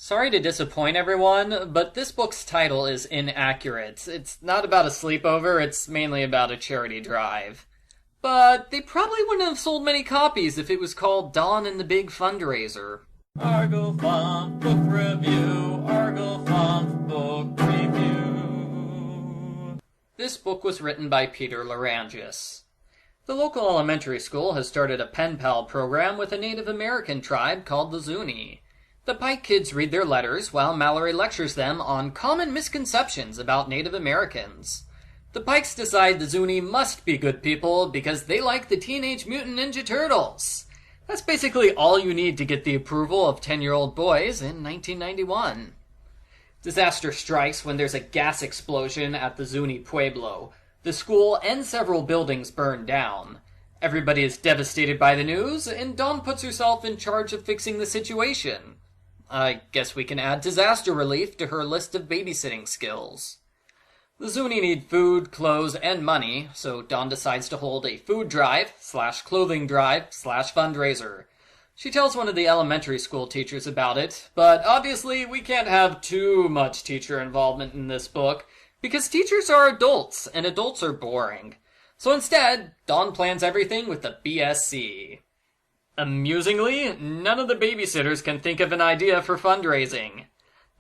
Sorry to disappoint everyone, but this book's title is inaccurate. It's not about a sleepover, it's mainly about a charity drive. But they probably wouldn't have sold many copies if it was called Dawn and the Big Fundraiser. Argo Font Book Review, Argo Font Book Review. This book was written by Peter Larangis. The local elementary school has started a pen pal program with a Native American tribe called the Zuni. The Pike kids read their letters while Mallory lectures them on common misconceptions about Native Americans. The Pikes decide the Zuni must be good people because they like the Teenage Mutant Ninja Turtles. That's basically all you need to get the approval of 10-year-old boys in 1991. Disaster strikes when there's a gas explosion at the Zuni Pueblo. The school and several buildings burn down. Everybody is devastated by the news, and Dawn puts herself in charge of fixing the situation. I guess we can add disaster relief to her list of babysitting skills. The Zuni need food, clothes, and money, so Dawn decides to hold a food drive / clothing drive / fundraiser. She tells one of the elementary school teachers about it, but obviously we can't have too much teacher involvement in this book, because teachers are adults, and adults are boring. So instead, Dawn plans everything with the BSC. Amusingly, none of the babysitters can think of an idea for fundraising.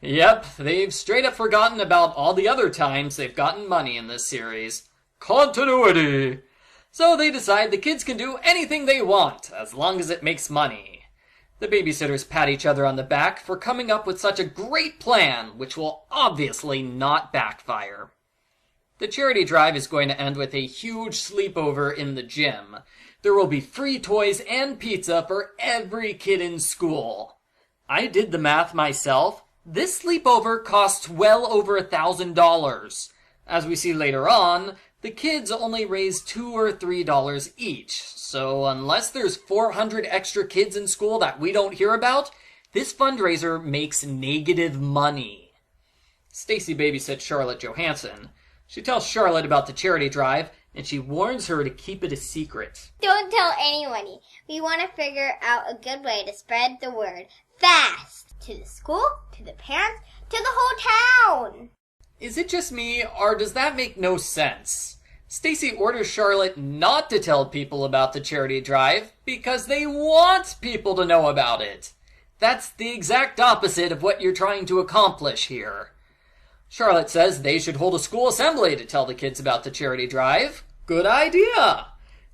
Yep, they've straight up forgotten about all the other times they've gotten money in this series. Continuity! So they decide the kids can do anything they want, as long as it makes money. The babysitters pat each other on the back for coming up with such a great plan, which will obviously not backfire. The charity drive is going to end with a huge sleepover in the gym. There will be free toys and pizza for every kid in school. I did the math myself. This sleepover costs well over $1,000. As we see later on, the kids only raise $2 or $3 each. So unless there's 400 extra kids in school that we don't hear about, this fundraiser makes negative money. Stacy babysits Charlotte Johansson. She tells Charlotte about the charity drive, and she warns her to keep it a secret. Don't tell anybody. We want to figure out a good way to spread the word fast. To the school, to the parents, to the whole town. Is it just me, or does that make no sense? Stacy orders Charlotte not to tell people about the charity drive because they want people to know about it. That's the exact opposite of what you're trying to accomplish here. Charlotte says they should hold a school assembly to tell the kids about the charity drive. Good idea!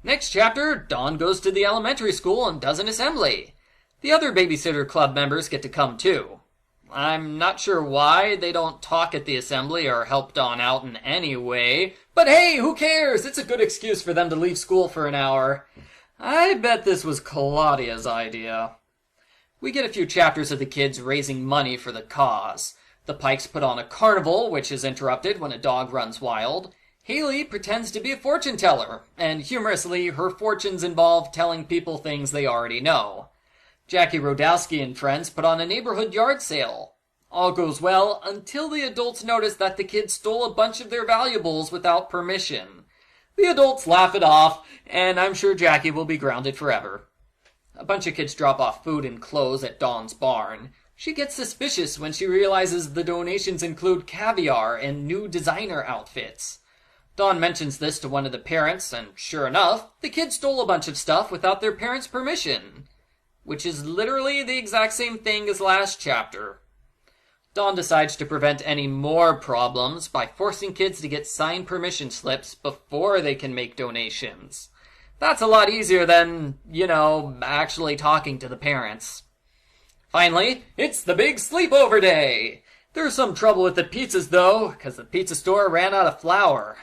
Next chapter, Dawn goes to the elementary school and does an assembly. The other babysitter club members get to come too. I'm not sure why they don't talk at the assembly or help Dawn out in any way, but hey, who cares? It's a good excuse for them to leave school for an hour. I bet this was Claudia's idea. We get a few chapters of the kids raising money for the cause. The Pikes put on a carnival, which is interrupted when a dog runs wild. Haley pretends to be a fortune teller, and humorously, her fortunes involve telling people things they already know. Jackie Rodowski and friends put on a neighborhood yard sale. All goes well until the adults notice that the kids stole a bunch of their valuables without permission. The adults laugh it off, and I'm sure Jackie will be grounded forever. A bunch of kids drop off food and clothes at Dawn's barn. She gets suspicious when she realizes the donations include caviar and new designer outfits. Dawn mentions this to one of the parents, and sure enough, the kids stole a bunch of stuff without their parents' permission. Which is literally the exact same thing as last chapter. Dawn decides to prevent any more problems by forcing kids to get signed permission slips before they can make donations. That's a lot easier than, actually talking to the parents. Finally, it's the big sleepover day. There's some trouble with the pizzas though, because the pizza store ran out of flour.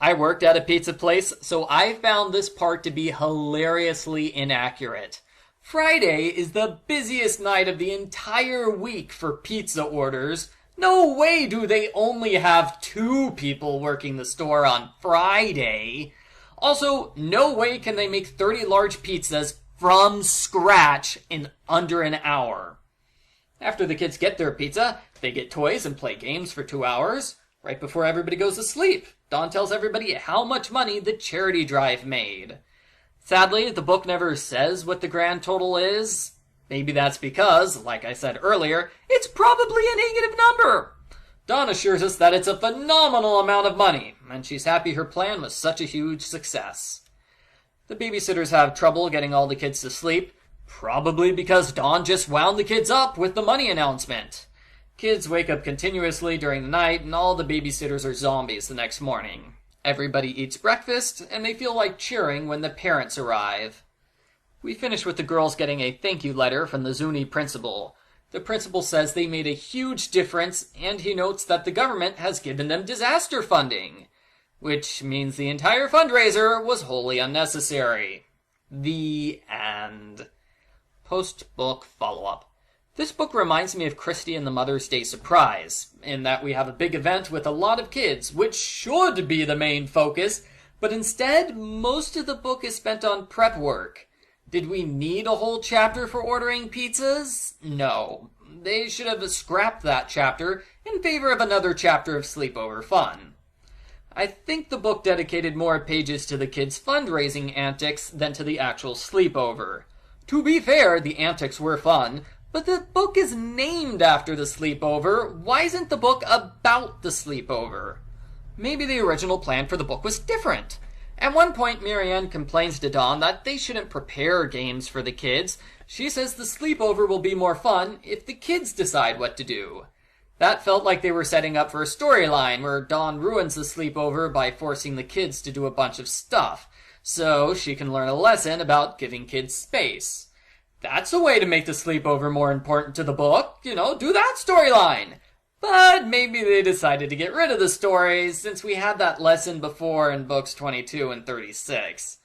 I worked at a pizza place, so I found this part to be hilariously inaccurate. Friday is the busiest night of the entire week for pizza orders. No way do they only have 2 people working the store on Friday. Also, no way can they make 30 large pizzas from scratch in under an hour. After the kids get their pizza, they get toys and play games for 2 hours. Right before everybody goes to sleep, Dawn tells everybody how much money the charity drive made. Sadly, the book never says what the grand total is. Maybe that's because, like I said earlier, it's probably a negative number. Dawn assures us that it's a phenomenal amount of money, and she's happy her plan was such a huge success. The babysitters have trouble getting all the kids to sleep, probably because Dawn just wound the kids up with the money announcement. Kids wake up continuously during the night, and all the babysitters are zombies the next morning. Everybody eats breakfast, and they feel like cheering when the parents arrive. We finish with the girls getting a thank you letter from the Zuni principal. The principal says they made a huge difference, and he notes that the government has given them disaster funding, which means the entire fundraiser was wholly unnecessary. The end. Post-book follow-up. This book reminds me of Christy and the Mother's Day Surprise, in that we have a big event with a lot of kids, which should be the main focus, but instead, most of the book is spent on prep work. Did we need a whole chapter for ordering pizzas? No. They should have scrapped that chapter in favor of another chapter of sleepover fun. I think the book dedicated more pages to the kids' fundraising antics than to the actual sleepover. To be fair, the antics were fun, but the book is named after the sleepover. Why isn't the book about the sleepover? Maybe the original plan for the book was different. At one point, Marianne complains to Dawn that they shouldn't prepare games for the kids. She says the sleepover will be more fun if the kids decide what to do. That felt like they were setting up for a storyline where Dawn ruins the sleepover by forcing the kids to do a bunch of stuff, so she can learn a lesson about giving kids space. That's a way to make the sleepover more important to the book, do that storyline. But maybe they decided to get rid of the story since we had that lesson before in books 22 and 36.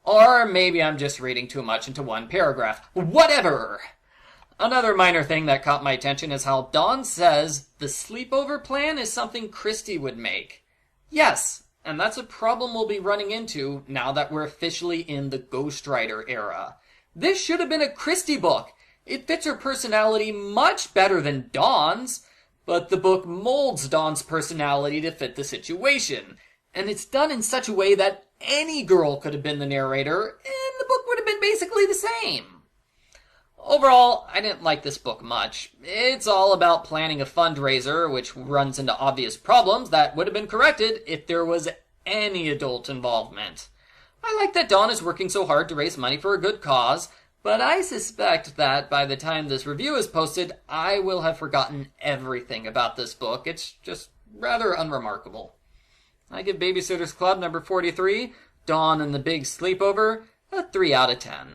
Or maybe I'm just reading too much into one paragraph. Whatever! Another minor thing that caught my attention is how Dawn says the sleepover plan is something Christy would make. Yes, and that's a problem we'll be running into now that we're officially in the Ghostwriter era. This should have been a Christy book. It fits her personality much better than Dawn's. But the book molds Dawn's personality to fit the situation, and it's done in such a way that any girl could have been the narrator, and the book would have been basically the same. Overall, I didn't like this book much. It's all about planning a fundraiser, which runs into obvious problems that would have been corrected if there was any adult involvement. I like that Dawn is working so hard to raise money for a good cause, but I suspect that by the time this review is posted, I will have forgotten everything about this book. It's just rather unremarkable. I give Babysitter's Club number 43, Dawn and the Big Sleepover, a 3 out of 10.